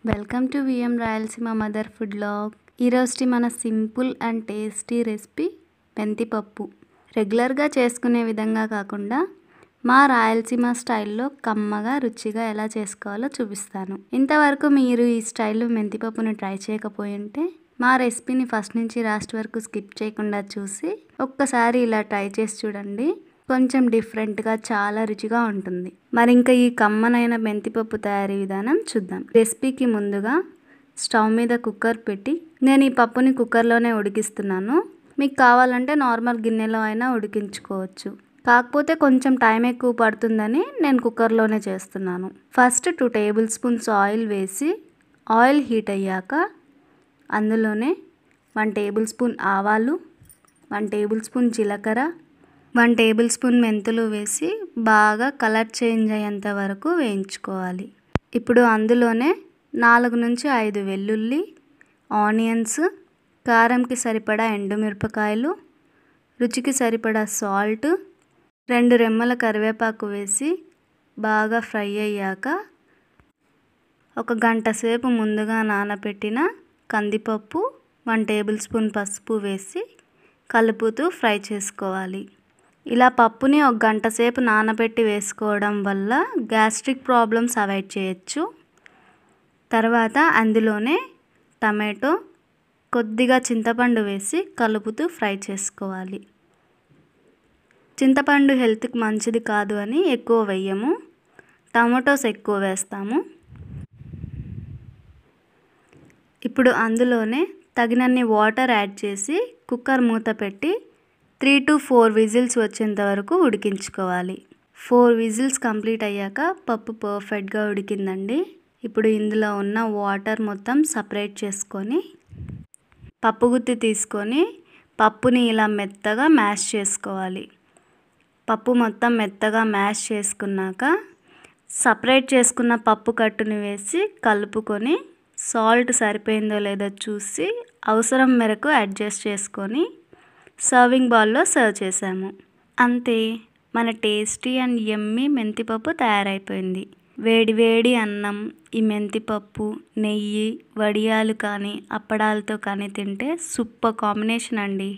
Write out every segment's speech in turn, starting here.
Welcome to VM Rayalaseema mother food vlog. ఈరోజు మన simple and tasty recipe మెంతిపప్పు. రెగ్యులర్గా చేసుకునే విధంగా కాకుండా మా రాయలసీమ స్టైల్లో కమ్మగా రుచిగా ఎలా చేసుకోవాలో చూపిస్తాను. ఇంతవరకు మీరు ఈ స్టైల్లో మెంతిపప్పును ట్రై చేయకపోయి ఉంటే మా రెసిపీని ఫస్ట్ నుంచి లాస్ట్ వరకు స్కిప్ చేయకుండా చూసి ఒక్కసారి ఇలా ట్రై చేసి చూడండి. కొంచెం డిఫరెంట్గా చాలా రుచిగా ఉంటుంది. మరి ఇంకా ఈ కమ్మనైన మెంతిపప్పు తయారీ విధానం చూద్దాం. రెసిపీకి ముందుగా స్టవ్ మీద కుక్కర్ పెట్టి నేను ఈ పప్పుని కుక్కర్లోనే ఉడికిస్తున్నాను. మీకు కావాలంటే నార్మల్ గిన్నెలో అయినా ఉడికించుకోవచ్చు. కాకపోతే కొంచెం టైం ఎక్కువ పడుతుందని నేను కుక్కర్లోనే చేస్తున్నాను. ఫస్ట్ 2 టేబుల్ స్పూన్స్ ఆయిల్ వేసి ఆయిల్ హీట్ అయ్యాక అందులోనే 1 టేబుల్ స్పూన్ ఆవాలు, 1 టేబుల్ స్పూన్ జీలకర్ర, 1 టేబుల్ స్పూన్ మెంతులు వేసి బాగా కలర్ చేంజ్ అయ్యేంత వరకు వేయించుకోవాలి. ఇప్పుడు అందులోనే 4 నుంచి 5 వెల్లుల్లి, ఆనియన్స్, కారంకి సరిపడా ఎండుమిరపకాయలు, రుచికి సరిపడా సాల్ట్, 2 రెమ్మల కరివేపాకు వేసి బాగా ఫ్రై అయ్యాక 1 గంట సేపు ముందుగా నానబెట్టిన కందిపప్పు, 1 టేబుల్ స్పూన్ పసుపు వేసి కలుపుతూ ఫ్రై చేసుకోవాలి. ఇలా పప్పుని 1 గంట సేపు నానబెట్టి వేసుకోవడం వల్ల గ్యాస్ట్రిక్ ప్రాబ్లమ్స్ అవాయిడ్ చేయొచ్చు. తర్వాత అందులోనే టమాటో, కొద్దిగా చింతపండు వేసి కలుపుతూ ఫ్రై చేసుకోవాలి. చింతపండు హెల్త్కి మంచిది కాదు అని ఎక్కువ వేయము, టమాటోస్ ఎక్కువ వేస్తాము. ఇప్పుడు అందులోనే తగినన్ని వాటర్ యాడ్ చేసి కుక్కర్ మూత పెట్టి 3 to 4 విజిల్స్ వచ్చేంత వరకు ఉడికించుకోవాలి. 4 విజిల్స్ కంప్లీట్ అయ్యాక పప్పు పర్ఫెక్ట్గా ఉడికిందండి. ఇప్పుడు ఇందులో ఉన్న వాటర్ మొత్తం సపరేట్ చేసుకొని పప్పు గుత్తి తీసుకొని పప్పుని ఇలా మెత్తగా మ్యాష్ చేసుకోవాలి. పప్పు మొత్తం మెత్తగా మ్యాష్ చేసుకున్నాక సపరేట్ చేసుకున్న పప్పు కట్టుని వేసి కలుపుకొని సాల్ట్ సరిపోయిందో లేదో చూసి అవసరం మేరకు అడ్జస్ట్ చేసుకొని సర్వింగ్ బౌల్లో సర్వ్ చేసాము. అంతే, మన టేస్టీ అండ్ యమ్మీ మెంతిపప్పు తయారైపోయింది. వేడి వేడి అన్నం, ఈ మెంతిపప్పు, నెయ్యి, వడియాలు కానీ అప్పడాలతో కానీ తింటే సూపర్ కాంబినేషన్ అండి.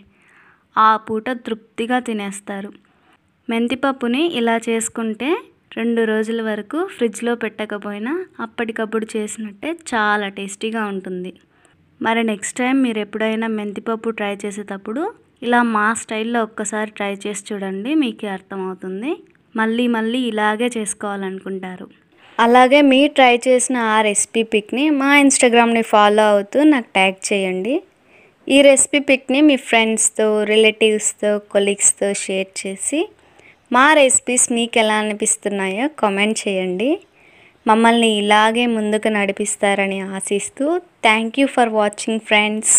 ఆ పూట తృప్తిగా తినేస్తారు. మెంతిపప్పుని ఇలా చేసుకుంటే 2 రోజుల వరకు ఫ్రిడ్జ్లో పెట్టకపోయినా అప్పటికప్పుడు చేసినట్టే చాలా టేస్టీగా ఉంటుంది. మరి నెక్స్ట్ టైం మీరు ఎప్పుడైనా మెంతిపప్పు ట్రై చేసేటప్పుడు ఇలా మా స్టైల్లో ఒక్కసారి ట్రై చేసి చూడండి, మీకే అర్థమవుతుంది. మళ్ళీ మళ్ళీ ఇలాగే చేసుకోవాలనుకుంటారు. అలాగే మీరు ట్రై చేసిన ఆ రెసిపీ పిక్ని మా ఇన్స్టాగ్రామ్ని ఫాలో అవుతూ నాకు ట్యాగ్ చేయండి. ఈ రెసిపీ పిక్ని మీ ఫ్రెండ్స్తో, రిలేటివ్స్తో, కొలీగ్స్తో షేర్ చేసి మా రెసిపీస్ మీకు ఎలా అనిపిస్తున్నాయో కామెంట్ చేయండి. మమ్మల్ని ఇలాగే ముందుకు నడిపిస్తారని ఆశిస్తూ thank you for watching friends.